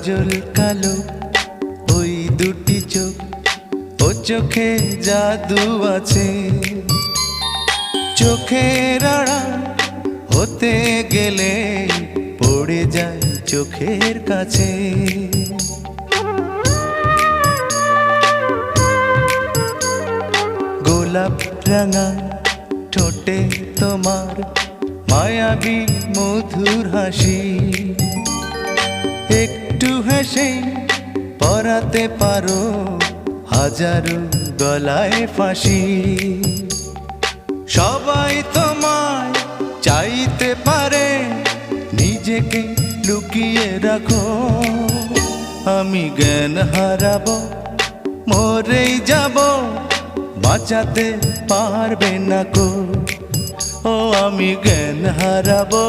কাজল কালো ওই দুটি চোখ, ও চোখে জাদু আছে। চোখের আড়াল হতে গেলে পড়ে যায় চোখের কাছে। গোলাপ রাঙা ঠোঁটে তোমার মায়াবী মধুর হাসি, একটু হেসে পরাতে পারো হাজারো গলায় ফাঁসি। সবাই তোমায় চাইতে পারে, নিজেকে লুকিয়ে রাখো। আমি জ্ঞান হারাবো, মরেই যাব, বাঁচাতে পারবে না কো। ও আমি জ্ঞান হারাবো।